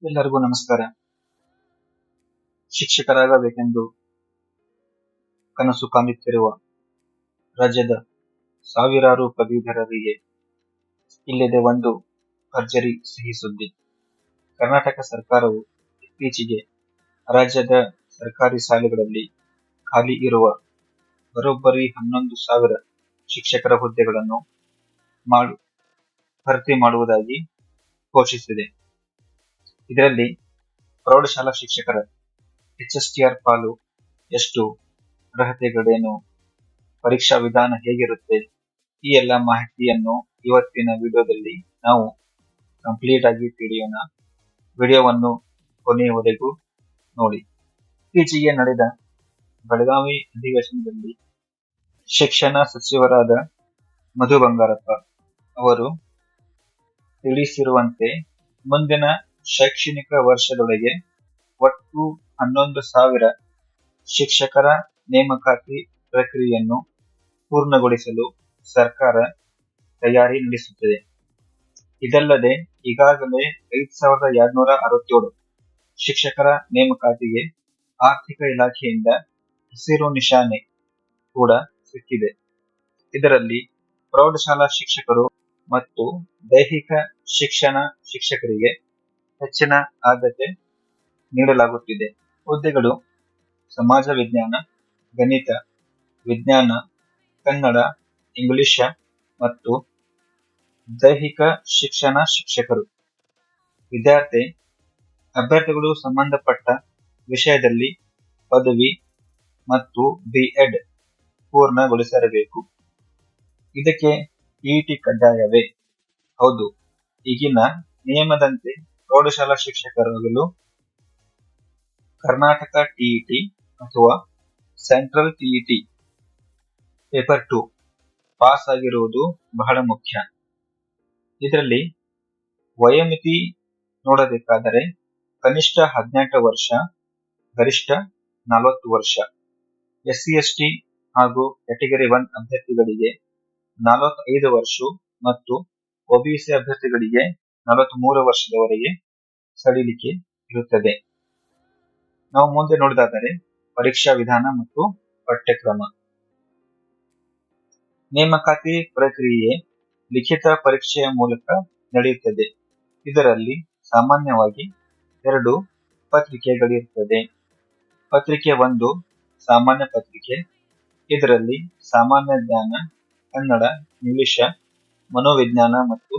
ಎಲ್ಲರಿಗೂ ನಮಸ್ಕಾರ. ಶಿಕ್ಷಕರಾಗಬೇಕೆಂದು ಕನಸು ಕಾಣುತ್ತಿರುವ ರಾಜ್ಯದ ಸಾವಿರಾರು ಪದವೀಧರರಿಗೆ ಇಲ್ಲಿದೆ ಒಂದು ಭರ್ಜರಿ ಸಿಹಿ ಸುದ್ದಿ. ಕರ್ನಾಟಕ ಸರ್ಕಾರವು ಇತ್ತೀಚೆಗೆ ರಾಜ್ಯದ ಸರ್ಕಾರಿ ಶಾಲೆಗಳಲ್ಲಿ ಖಾಲಿ ಇರುವ ಬರೋಬ್ಬರಿ 11,000 ಶಿಕ್ಷಕರ ಹುದ್ದೆಗಳನ್ನು ಭರ್ತಿ ಮಾಡುವುದಾಗಿ ಘೋಷಿಸಿದೆ. ಇದರಲ್ಲಿ ಪ್ರೌಢಶಾಲಾ ಶಿಕ್ಷಕರ HSTR ಪಾಲು ಎಷ್ಟು, ಅರ್ಹತೆಗಳೇನು, ಪರೀಕ್ಷಾ ವಿಧಾನ ಹೇಗಿರುತ್ತೆ, ಈ ಎಲ್ಲ ಮಾಹಿತಿಯನ್ನು ಇವತ್ತಿನ ವಿಡಿಯೋದಲ್ಲಿ ನಾವು ಕಂಪ್ಲೀಟ್ ಆಗಿ ತಿಳಿಯೋಣ. ವಿಡಿಯೋವನ್ನು ಕೊನೆಯವರೆಗೂ ನೋಡಿ. ಇತ್ತೀಚೆಗೆ ನಡೆದ ಬೆಳಗಾವಿ ಅಧಿವೇಶನದಲ್ಲಿ ಶಿಕ್ಷಣ ಸಚಿವರಾದ ಮಧು ಬಂಗಾರಪ್ಪ ಅವರು ತಿಳಿಸಿರುವಂತೆ ಮುಂದಿನ ಶೈಕ್ಷಣಿಕ ವರ್ಷದೊಳಗೆ ಒಟ್ಟು 11,000 ಶಿಕ್ಷಕರ ನೇಮಕಾತಿ ಪ್ರಕ್ರಿಯೆಯನ್ನು ಪೂರ್ಣಗೊಳಿಸಲು ಸರ್ಕಾರ ತಯಾರಿ ನಡೆಸುತ್ತಿದೆ. ಇದಲ್ಲದೆ ಈಗಾಗಲೇ 5,267 ಶಿಕ್ಷಕರ ನೇಮಕಾತಿಗೆ ಆರ್ಥಿಕ ಇಲಾಖೆಯಿಂದ ಹಸಿರು ನಿಶಾನೆ ಕೂಡ ಸಿಕ್ಕಿದೆ. ಇದರಲ್ಲಿ ಪ್ರೌಢಶಾಲಾ ಶಿಕ್ಷಕರು ಮತ್ತು ದೈಹಿಕ ಶಿಕ್ಷಣ ಶಿಕ್ಷಕರಿಗೆ ಹೆಚ್ಚಿನ ಆದ್ಯತೆ ನೀಡಲಾಗುತ್ತಿದೆ. ಹುದ್ದೆಗಳು ಸಮಾಜ ವಿಜ್ಞಾನ, ಗಣಿತ, ವಿಜ್ಞಾನ, ಕನ್ನಡ, ಇಂಗ್ಲಿಷ್ ಮತ್ತು ದೈಹಿಕ ಶಿಕ್ಷಣ ಶಿಕ್ಷಕರು. ಅಭ್ಯರ್ಥಿಗಳು ಸಂಬಂಧಪಟ್ಟ ವಿಷಯದಲ್ಲಿ ಪದವಿ ಮತ್ತು B.Ed ಪೂರ್ಣಗೊಳಿಸಿರಬೇಕು. ಇದಕ್ಕೆ TET ಕಡ್ಡಾಯವೇ? ಹೌದು. ಈಗಿನ ನಿಯಮದಂತೆ ಪ್ರೌಢಶಾಲಾ ಶಿಕ್ಷಕರಾಗಲು ಕರ್ನಾಟಕ TET ಅಥವಾ ಸೆಂಟ್ರಲ್ TET ಪೇಪರ್ 2 ಪಾಸ್ ಆಗಿರುವುದು ಬಹಳ ಮುಖ್ಯ. ಇದರಲ್ಲಿ ವಯೋಮಿತಿ ನೋಡಬೇಕಾದರೆ ಕನಿಷ್ಠ 18 ವರ್ಷ, ಗರಿಷ್ಠ 40 ವರ್ಷ. SC/ST ಹಾಗೂ ಕ್ಯಾಟಗರಿ 1 ಅಭ್ಯರ್ಥಿಗಳಿಗೆ 45 ವರ್ಷ ಮತ್ತು OBC ಅಭ್ಯರ್ಥಿಗಳಿಗೆ 43 ವರ್ಷದವರೆಗೆ ಸಡಿಲಿಕೆ ಇರುತ್ತದೆ. ನಾವು ಮುಂದೆ ನೋಡಿದಾದರೆ ಪರೀಕ್ಷಾ ವಿಧಾನ ಮತ್ತು ಪಠ್ಯಕ್ರಮ. ನೇಮಕಾತಿ ಪ್ರಕ್ರಿಯೆ ಲಿಖಿತ ಪರೀಕ್ಷೆಯ ಮೂಲಕ ನಡೆಯುತ್ತದೆ. ಇದರಲ್ಲಿ ಸಾಮಾನ್ಯವಾಗಿ 2 ಪತ್ರಿಕೆಗಳಿರುತ್ತದೆ. ಪತ್ರಿಕೆ 1 ಸಾಮಾನ್ಯ ಪತ್ರಿಕೆ. ಇದರಲ್ಲಿ ಸಾಮಾನ್ಯ ಜ್ಞಾನ, ಕನ್ನಡ, ಇಂಗ್ಲಿಷ್, ಮನೋವಿಜ್ಞಾನ ಮತ್ತು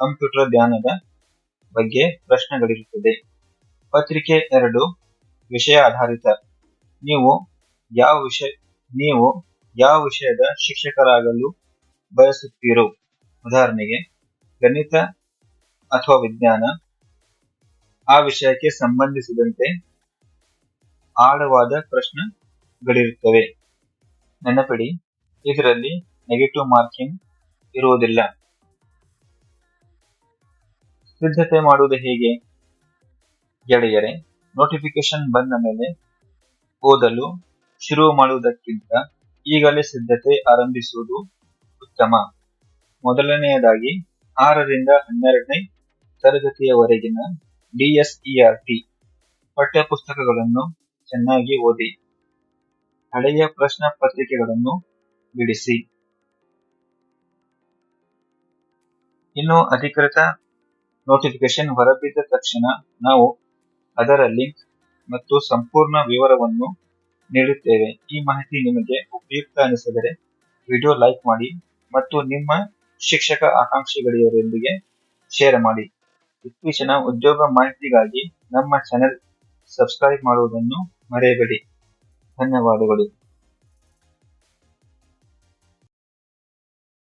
ಕಂಪ್ಯೂಟರ್ ಜ್ಞಾನದ ಬಗ್ಗೆ ಪ್ರಶ್ನೆಗಳಿರುತ್ತದೆ. ಪತ್ರಿಕೆ 2 ವಿಷಯ ಆಧಾರಿತ. ನೀವು ಯಾವ ವಿಷಯದ ಶಿಕ್ಷಕರಾಗಲು ಬಯಸುತ್ತೀರೋ, ಉದಾಹರಣೆಗೆ ಗಣಿತ ಅಥವಾ ವಿಜ್ಞಾನ, ಆ ವಿಷಯಕ್ಕೆ ಸಂಬಂಧಿಸಿದಂತೆ ಆಳವಾದ ಪ್ರಶ್ನೆಗಳಿರುತ್ತವೆ. ನೆನಪಿಡಿ, ಇದರಲ್ಲಿ ನೆಗೆಟಿವ್ ಮಾರ್ಕಿಂಗ್ ಇರುವುದಿಲ್ಲ. ಸಿದ್ಧತೆ ಮಾಡುವುದು ಹೇಗೆ? ಗೆಳೆಯರೆ, ನೋಟಿಫಿಕೇಶನ್ ಬಂದ ಮೇಲೆ ಓದಲು ಶುರು ಮಾಡುವುದಕ್ಕಿಂತ ಈಗಲೇ ಸಿದ್ಧತೆ ಆರಂಭಿಸುವುದು ಉತ್ತಮ. ಮೊದಲನೆಯದಾಗಿ 6 ರಿಂದ 12ನೇ ತರಗತಿಯವರೆಗಿನ DSERT ಪಠ್ಯಪುಸ್ತಕಗಳನ್ನು ಚೆನ್ನಾಗಿ ಓದಿ. ಹಳೆಯ ಪ್ರಶ್ನೆ ಪತ್ರಿಕೆಗಳನ್ನು ಬಿಡಿಸಿ. ಇನ್ನು ಅಧಿಕೃತ ನೋಟಿಫಿಕೇಶನ್ ಹೊರಬಿದ್ದ ತಕ್ಷಣ ನಾವು ಅದರ ಲಿಂಕ್ ಮತ್ತು ಸಂಪೂರ್ಣ ವಿವರವನ್ನು ನೀಡುತ್ತೇವೆ. ಈ ಮಾಹಿತಿ ನಿಮಗೆ ಉಪಯುಕ್ತ ಅನಿಸಿದರೆ ವಿಡಿಯೋ ಲೈಕ್ ಮಾಡಿ ಮತ್ತು ನಿಮ್ಮ ಶಿಕ್ಷಕ ಆಕಾಂಕ್ಷಿಗಳೊಂದಿಗೆ ಶೇರ್ ಮಾಡಿ. ಇತ್ತೀಚಿನ ಉದ್ಯೋಗ ಮಾಹಿತಿಗಾಗಿ ನಮ್ಮ ಚಾನೆಲ್ ಸಬ್ಸ್ಕ್ರೈಬ್ ಮಾಡುವುದನ್ನು ಮರೆಯಬೇಡಿ. ಧನ್ಯವಾದಗಳು.